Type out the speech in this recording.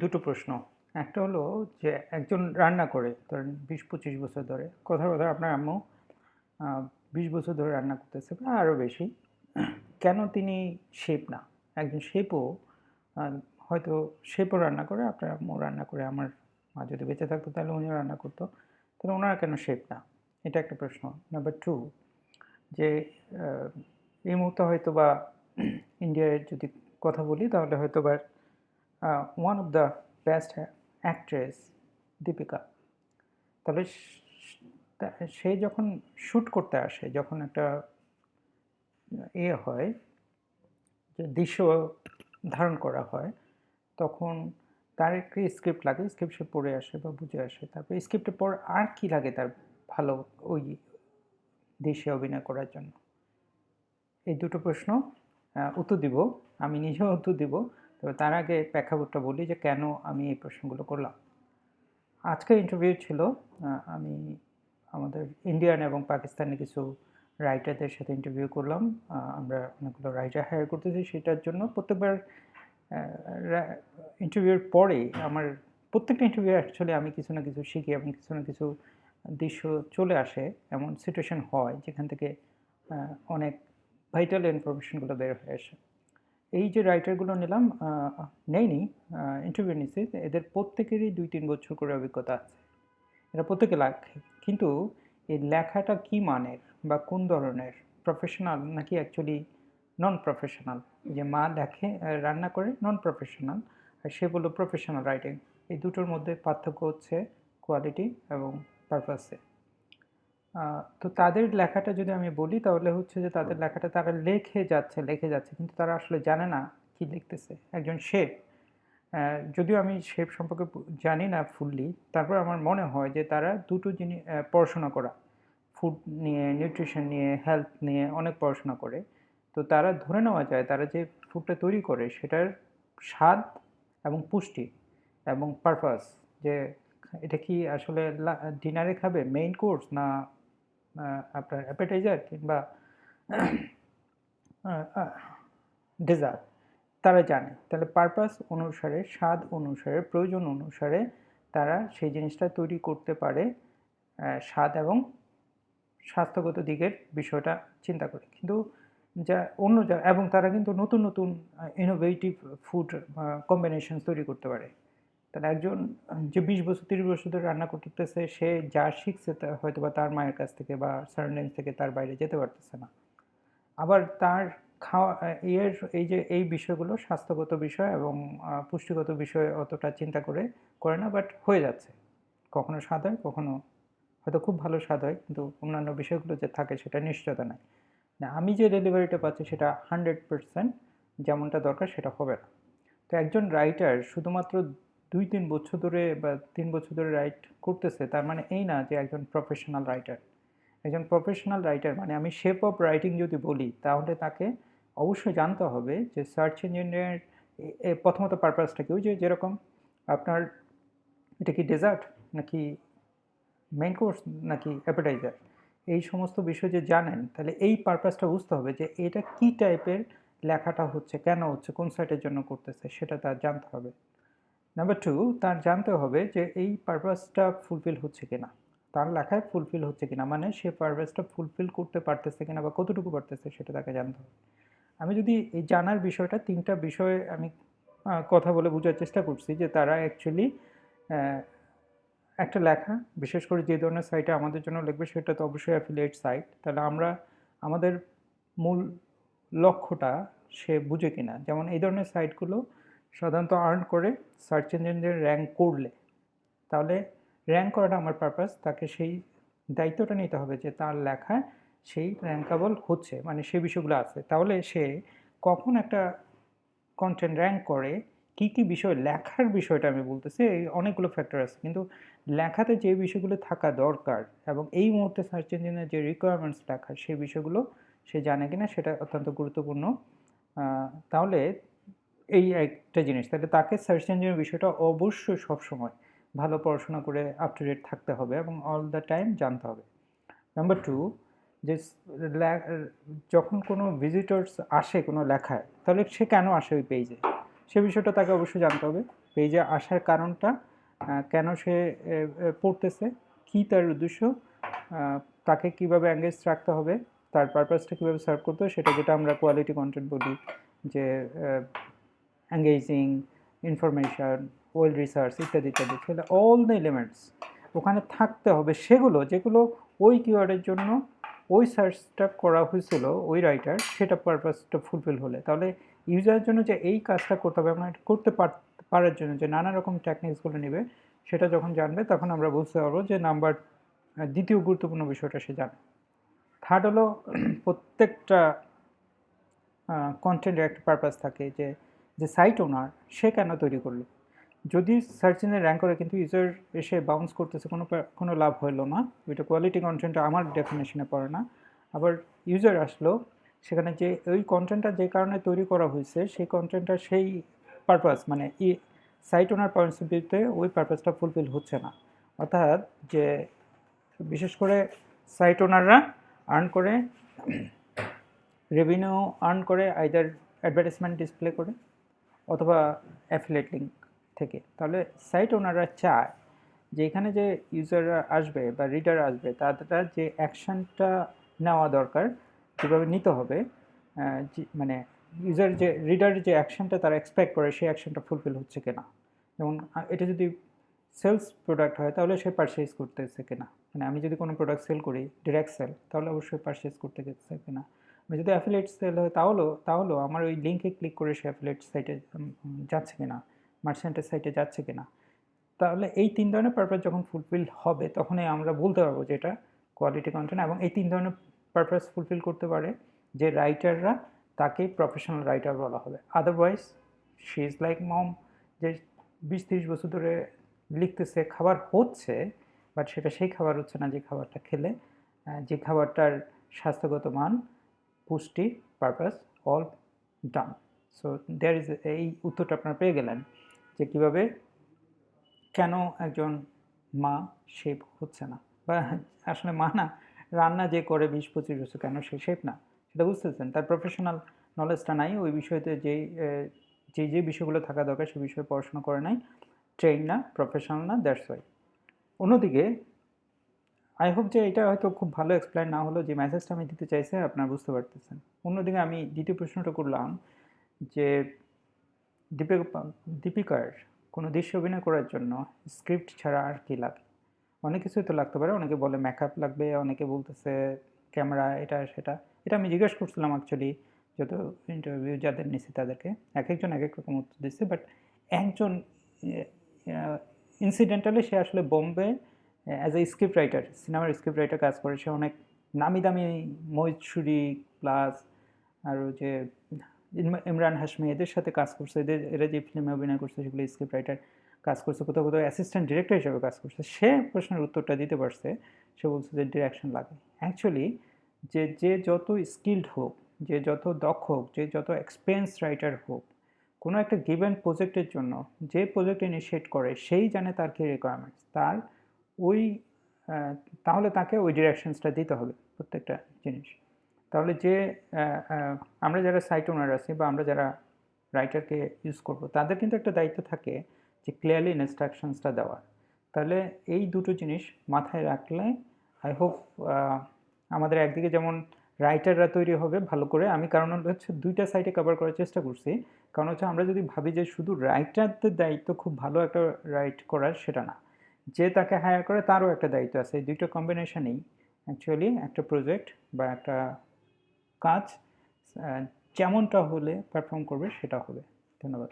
দুটো প্রশ্ন। একটা হলো যে একজন রান্না করে ধরেন ২০-২৫ বছর ধরে, কথার কথা আপনার আম্মু ২০ বছর ধরে রান্না করতেছে বা আরও বেশি। কেন তিনি শেফ না? একজন শেফও আ হয়তো শেফও রান্না করে, আপনার আম্মু রান্না করে, আমার মা যদি বেঁচে থাকতো তাহলে উনিও রান্না করতো। তাহলে ওনারা কেন শেফ না? এটা একটা প্রশ্ন। নাম্বার 2, যে আ এই মুহূর্তে হয়তোবা ইন্ডিয়ার যদি কথা বলি তাহলে হয়তোবা one of the best actress Deepika. তবে সে যখন শ্যুট করতে আসে, যখন একটা হয়, যে দৃশ্য ধারণ করা হয়, তখন তার একটি স্ক্রিপ্ট লাগে, স্ক্রিপ্ট সে পড়ে আসে বা বুঝে আসে, তারপরে স্ক্রিপ্টের পর আর কি লাগে তার ভালো ওই দৃশ্যে অভিনয় করার জন্য। এই দুটো প্রশ্ন উত্তর দিব, আমি নিজেও উত্তর দিব। তবে তার আগে প্রেক্ষাপটটা বলি যে কেন আমি এই প্রশ্নগুলো করলাম। আজকের ইন্টারভিউ ছিল, আমি আমাদের ইন্ডিয়ান এবং পাকিস্তানি কিছু রাইটারদের সাথে ইন্টারভিউ করলাম। আমরা অনেকগুলো রাইটার হায়ার করতেছি সেটার জন্য। প্রত্যেকবার ইন্টারভিউর পরে আমার প্রত্যেকটা ইন্টারভিউ অ্যাকচুয়ালি আমি কিছু না কিছু শিখি এবং কিছু না কিছু দৃশ্য চলে আসে, এমন সিচুয়েশন হয় যেখান থেকে অনেক ভাইটাল ইনফরমেশনগুলো বের হয়ে আসে। এই যে রাইটারগুলো নিলাম, নেইনি, ইন্টারভিউ নিছি, এদের প্রত্যেকেরই ২-৩ বছর করে অভিজ্ঞতা আছে। এরা প্রত্যেকে লেখে, কিন্তু এই লেখাটা কি মানের বা কোন ধরনের, প্রফেশনাল নাকি অ্যাকচুয়ালি নন প্রফেশনাল। যে মা লেখে, রান্না করে, নন প্রফেশনাল, আর সে বললো প্রফেশনাল রাইটিং। এই দুটোর মধ্যে পার্থক্য হচ্ছে কোয়ালিটি এবং পারপাসে। তো তাদের লেখাটা যদি আমি বলি তাহলে হচ্ছে যে তাদের লেখাটা তারা লিখে যাচ্ছে কিন্তু তারা আসলে জানে না কি লিখতেছে। একজন শেফ, যদিও আমি শেফ সম্পর্কে জানি না ফুললি, তারপর আমার মনে হয় যে তারা দুটো জিনিস পড়াশোনা করা, ফুড নিয়ে, নিউট্রিশন নিয়ে, হেলথ নিয়ে অনেক পড়াশোনা করে। তো তারা ধরে নেওয়া যায় তারা যে ফুডটা তৈরি করে সেটার স্বাদ এবং পুষ্টি এবং পারপাস, যে এটা কি আসলে ডিনারে খাবে, মেইন কোর্স না আপনার অ্যাপেটাইজার কিংবা ডেজার্ট, তারা জানে। তাহলে পারপাস অনুসারে, স্বাদ অনুসারে, প্রয়োজন অনুসারে তারা সেই জিনিসটা তৈরি করতে পারে, স্বাদ এবং স্বাস্থ্যগত দিকের বিষয়টা চিন্তা করে। কিন্তু এবং তারা কিন্তু নতুন নতুন ইনোভেটিভ ফুড কম্বিনেশন তৈরি করতে পারে। তাহলে একজন যে ২০ বছর ৩০ বছর ধরে রান্না করতেছে, সে যা শিখছে তা হয়তো বা তার মায়ের কাছ থেকে বা সারাউন্ডিংস থেকে তার বাইরে যেতে পারতেছে না। আবার তার খাওয়া এই যে এই বিষয়গুলো স্বাস্থ্যগত বিষয় এবং পুষ্টিগত বিষয় অতটা চিন্তা করে না, বাট হয়ে যাচ্ছে। কখনো স্বাদ হয়, কখনো হয়তো খুব ভালো স্বাদ হয়, কিন্তু অন্যান্য বিষয়গুলো যে থাকে সেটা নিশ্চয়তা নাই। না, আমি যে ডেলিভারিটা পাচ্ছি সেটা 100% যেমনটা দরকার সেটা হবে না। তো একজন রাইটার শুধুমাত্র ২-৩ বছর ধরে বা ৩ বছর ধরে রাইট করতেছে, তার মানে এই না যে একজন প্রফেশনাল রাইটার। একজন প্রফেশনাল রাইটার মানে, আমি শেপ অফ রাইটিং যদি বলি তাহলে তাকে অবশ্যই জানতে হবে যে সার্চ ইঞ্জিনের প্রথমত পারপাসটা কি, ওই যে যেরকম আপনার এটা কি ডেজার্ট নাকি মেইন কোর্স নাকি অ্যাপেটাইজার, এই সমস্ত বিষয় যে জানেন, তাহলে এই পারপাসটা বুঝতে হবে যে এটা কি টাইপের লেখাটা হচ্ছে, কেন হচ্ছে, কোন সাইটের জন্য করতেছে, সেটা তার জানতে হবে। নাম্বার 2, তার জানতে হবে যে এই পারপাসটা ফুলফিল হচ্ছে কিনা, তার লেখায় ফুলফিল হচ্ছে কিনা, মানে সে পারপাসটা ফুলফিল করতে পারতেছে কিনা বা কতটুকু পারতেছে সেটা তাকে জানতে হবে। আমি যদি এই জানার বিষয়টা, 3টা বিষয়ে আমি কথা বলে বোঝার চেষ্টা করছি যে তারা অ্যাকচুয়ালি একটা লেখা, বিশেষ করে যে ধরনের সাইটে আমাদের জন্য লিখবে সেটা তো অবশ্যই অ্যাফিলিয়েট সাইট, তাহলে আমরা আমাদের মূল লক্ষ্যটা সে বুঝে কিনা। যেমন এই ধরনের সাইটগুলো সাধারণত আর্ন করে সার্চ ইঞ্জিনে র্যাঙ্ক করলে, তাহলে র্যাঙ্ক করাটা আমার পারপাস, তাকে সেই দায়িত্বটা নিতে হবে যে তার লেখায় সেই র্যাঙ্কাবল হচ্ছে, মানে সেই বিষয়গুলো আছে। তাহলে সে কখন একটা কন্টেন্ট র্যাঙ্ক করে, কী কী বিষয়, লেখার বিষয়টা আমি বলতেছি, এই অনেকগুলো ফ্যাক্টর আছে, কিন্তু লেখাতে যে বিষয়গুলো থাকা দরকার এবং এই মুহূর্তে সার্চ ইঞ্জিনের যে রিকোয়ারমেন্টস লেখার, সেই বিষয়গুলো সে জানে কিনা সেটা অত্যন্ত গুরুত্বপূর্ণ। তাহলে এই একটা জিনিস, তাহলে তাকে সার্চ ইঞ্জিনের বিষয়টা অবশ্যই সবসময় ভালো পড়াশোনা করে আপ টু ডেট থাকতে হবে এবং অল দ্য টাইম জানতে হবে। নাম্বার 2, যে যখন কোনো ভিজিটর্স আসে কোনো লেখায়, তাহলে সে কেন আসে ওই পেজে, সে বিষয়টা তাকে অবশ্যই জানতে হবে। পেজে আসার কারণটা, কেন সে পড়তেছে, কী তার উদ্দেশ্য, তাকে কীভাবে এঙ্গেজ রাখতে হবে, তার পারপাসটা কীভাবে সার্ভ করতে হবে, সেটা যেটা আমরা কোয়ালিটি কন্টেন্ট বলি, যে এঙ্গেজিং, ইনফরমেশন, ওয়েল রিসার্চ ইত্যাদি ইত্যাদি, সেটা অল দ্য এলিমেন্টস ওখানে থাকতে হবে, সেগুলো যেগুলো ওই কিওয়ার্ডের জন্য ওই সার্চটা করা হয়েছিল ওই রাইটার, সেটা পারপাসটা ফুলফিল হলে, তাহলে ইউজারের জন্য যে এই কাজটা করতে হবে এবং করতে পারার জন্য যে নানা রকম টেকনিক্সগুলো নেবে, সেটা যখন জানবে তখন আমরা বুঝতে পারবো যে নাম্বার দ্বিতীয় গুরুত্বপূর্ণ বিষয়টা সে জানে। থার্ড হলো প্রত্যেকটা কন্টেন্টের একটা পারপাস থাকে, যে যে সাইট ওনার সে কেন তৈরি করলো। যদি সার্চ ইঞ্জিনে র্যাঙ্ক করে কিন্তু ইউজার এসে বাউন্স করতেছে, কোনো লাভ হলো না, ওইটা কোয়ালিটি কন্টেন্টটা আমার ডেফিনেশনে পড়ে না। আবার ইউজার আসলো, সেখানে যে ওই কন্টেন্টটা যে কারণে তৈরি করা হয়েছে সেই কন্টেন্টটা সেই পারপাস মানে সাইট ওনার পয়েন্টস অফ ভিউতে ওই পারপাসটা ফুলফিল হচ্ছে না। অর্থাৎ যে বিশেষ করে সাইট ওনাররা আর্ন করে, রেভিনিউ আর্ন করে আইদার অ্যাডভার্টাইজমেন্ট ডিসপ্লে করে অথবা অ্যাফিলিয়েট লিঙ্ক থেকে। তাহলে সাইট ওনাররা চায় যে এখানে যে ইউজাররা আসবে বা রিডার আসবে, তারা যে অ্যাকশানটা নেওয়া দরকার, যেভাবে নিতে হবে, মানে ইউজার যে রিডার যে অ্যাকশানটা তারা এক্সপেক্ট করে সেই অ্যাকশানটা ফুলফিল হচ্ছে কিনা। যেমন এটা যদি সেলস প্রোডাক্ট হয় তাহলে সে পারচেজ করতেছে কিনা, মানে আমি যদি কোনো প্রোডাক্ট সেল করি ডিরেক্ট সেল, তাহলে অবশ্যই পারচেজ করতে গেছে কিনা। আমি যদি অ্যাফিলিয়েট সেল হয় তাহলেও আমার ওই লিঙ্কে ক্লিক করে সে অ্যাফিলিয়েট সাইটে যাচ্ছে কিনা, মার্চেন্টের সাইটে যাচ্ছে কিনা। তাহলে এই তিন ধরনের পারপাস যখন ফুলফিল হবে তখনই আমরা বলতে পারবো যে এটা কোয়ালিটি কন্টেন্ট। এবং এই তিন ধরনের পারপাস ফুলফিল করতে পারে যে রাইটাররা, তাকেই প্রফেশনাল রাইটার বলা হবে। আদারওয়াইজ শি ইজ লাইক মম, যে 20-30 বছর ধরে লিখতেছে, খাবার হচ্ছে, বাট সেটা সেই খাবার হচ্ছে না যে খাবারটা খেলে, যে খাবারটার স্বাস্থ্যগত মান, পুষ্টি, purpose all done. So there is, এই উত্তরটা আপনারা পেয়ে গেলেন যে কীভাবে কেন একজন মা শেফ হচ্ছে না, বা আসলে মা না, রান্না যে করে 20-25 বছর, কেন সে শেফ না, সেটা বুঝতেছেন। তার প্রফেশনাল নলেজটা নাই, ওই বিষয়তে যে বিষয়গুলো থাকা দরকার সে বিষয়ে পড়াশোনা করে নাই, ট্রেন না, প্রফেশনাল না, দ্যাটস ওয়াই। অন্যদিকে আই হোপ যে এটা হয়তো খুব ভালো এক্সপ্লেন না হলো, যে মেসেজটা আমি দিতে চাইছি আপনারা বুঝতে পারতেছেন। অন্যদিকে আমি দ্বিতীয় প্রশ্নটা করলাম যে দীপিকার কোনো দৃশ্যে অভিনয় করার জন্য স্ক্রিপ্ট ছাড়া আর কি লাগে। অনেক কিছুই তো লাগতে পারে, অনেকে বলে মেকআপ লাগবে, অনেকে বলতেছে ক্যামেরা, এটা সেটা। এটা আমি জিজ্ঞেস করছিলাম অ্যাকচুয়ালি যত ইন্টারভিউ যাদের নিছি তাদেরকে, এক একজন এক এক রকম উত্তর দিচ্ছে। বাট একজন ইনসিডেন্টালি সে আসলে Bombay as a script writer, সিনেমার স্ক্রিপ্ট রাইটার কাজ করে, সে অনেক নামি দামি মহিষুরি প্লাস আরও যে ইমরান হাশমি এদের সাথে কাজ করছে, এরা যে ফিল্মে অভিনয় করছে সেগুলো স্ক্রিপ্ট রাইটার কাজ করছে, কোথাও কোথাও অ্যাসিস্ট্যান্ট ডিরেক্টর হিসেবে কাজ করছে। সে প্রশ্নের উত্তরটা দিতে পারছে, সে বলছে যে ডিরেকশন লাগে। অ্যাকচুয়ালি যে যত স্কিল্ড হোক, যে যত দক্ষ হোক, যে যত এক্সপিরিয়েন্স রাইটার হোক, কোনো একটা গিভেন প্রজেক্টের জন্য যে প্রজেক্ট ইনিশিয়েট করে সেই জানে তার কী রিকোয়ারমেন্টস, তার ওই তাহলে তাকে ওই ডিরেকশনসটা দিতে হবে প্রত্যেকটা জিনিস। তাহলে যে আমরা যারা সাইট ওনার আছি বা আমরা যারা রাইটারকে ইউজ করব, তাদের কিন্তু একটা দায়িত্ব থাকে যে ক্লিয়ারলি ইনস্ট্রাকশনসটা দেওয়ার। তাহলে এই দুটো জিনিস মাথায় রাখলে আই হোপ আমাদের একদিকে যেমন রাইটাররা তৈরি হবে ভালো করে। আমি কারণ হচ্ছে দুইটা সাইটে কভার করার চেষ্টা করছি। কারণ হচ্ছে আমরা যদি ভাবি যে শুধু রাইটারদের দায়িত্ব খুব ভালো একটা রাইট করার, সেটা না, যে তাকে হায়ার করে তারও একটা দায়িত্ব আছে। এই দুইটা কম্বিনেশনেই অ্যাকচুয়ালি একটা প্রজেক্ট বা একটা কাজ যেমনটা হলে পারফর্ম করবে সেটা হবে। ধন্যবাদ।